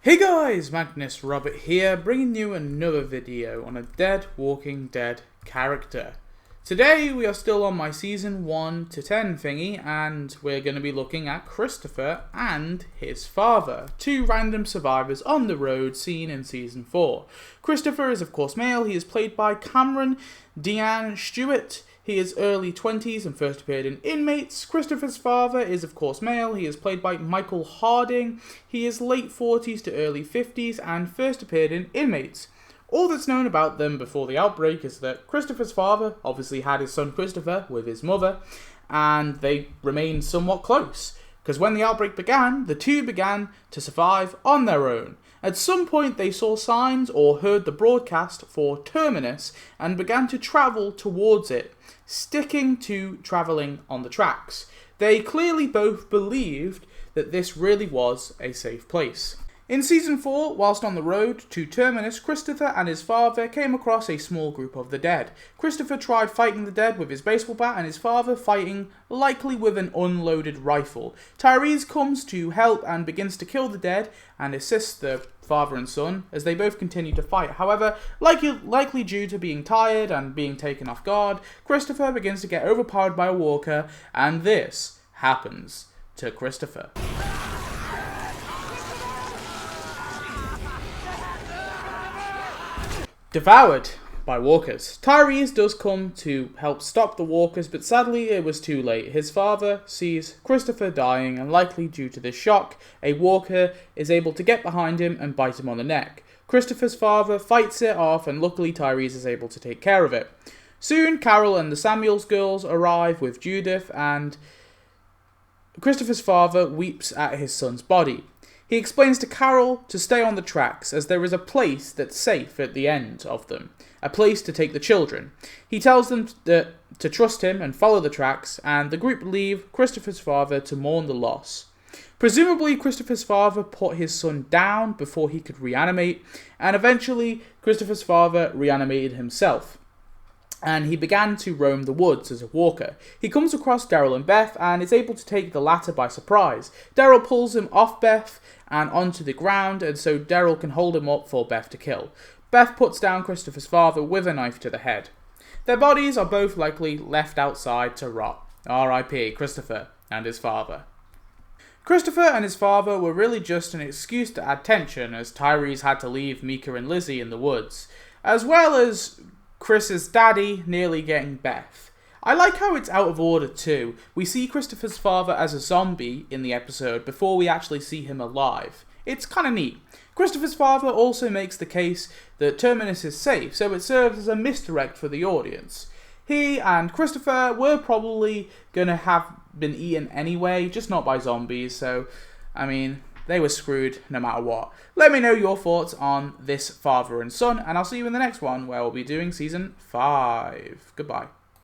Hey guys, Magnus Robert here, bringing you another video on a dead Walking Dead character. Today we are still on my season 1 to 10 thingy, and we're going to be looking at Christopher and his father, two random survivors on the road seen in season 4. Christopher is of course male. He is played by Cameron Dean Stewart. He is early 20s and first appeared in Inmates. Christopher's father is of course male. He is played by Michael Harding. He is late 40s to early 50s and first appeared in Inmates. All that's known about them before the outbreak is that Christopher's father obviously had his son Christopher with his mother, and they remained somewhat close, because when the outbreak began, the two began to survive on their own. At some point they saw signs or heard the broadcast for Terminus and began to travel towards it, sticking to travelling on the tracks. They clearly both believed that this really was a safe place. In season 4, whilst on the road to Terminus, Christopher and his father came across a small group of the dead. Christopher tried fighting the dead with his baseball bat, and his father fighting likely with an unloaded rifle. Tyrese comes to help and begins to kill the dead and assists the father and son as they both continue to fight. However, likely due to being tired and being taken off guard, Christopher begins to get overpowered by a walker, and this happens to Christopher. Devoured by walkers. Tyrese does come to help stop the walkers, but sadly it was too late. His father sees Christopher dying, and likely due to this shock, a walker is able to get behind him and bite him on the neck. Christopher's father fights it off, and luckily Tyrese is able to take care of it. Soon Carol and the Samuels girls arrive with Judith, and Christopher's father weeps at his son's body. He explains to Carol to stay on the tracks, as there is a place that's safe at the end of them, a place to take the children. He tells them to trust him and follow the tracks, and the group leave Christopher's father to mourn the loss. Presumably, Christopher's father put his son down before he could reanimate, and eventually Christopher's father reanimated himself, and he began to roam the woods as a walker. He comes across Daryl and Beth and is able to take the latter by surprise. Daryl pulls him off Beth and onto the ground, and so Daryl can hold him up for Beth to kill. Beth puts down Christopher's father with a knife to the head. Their bodies are both likely left outside to rot. R.I.P. Christopher and his father. Christopher and his father were really just an excuse to add tension, as Tyrese had to leave Mika and Lizzie in the woods, as well as Chris's daddy nearly getting Beth. I like how it's out of order too. We see Christopher's father as a zombie in the episode before we actually see him alive. It's kind of neat. Christopher's father also makes the case that Terminus is safe, so it serves as a misdirect for the audience. He and Christopher were probably going to have been eaten anyway, just not by zombies, so, I mean, they were screwed no matter what. Let me know your thoughts on this father and son, and I'll see you in the next one where we'll be doing season 5. Goodbye.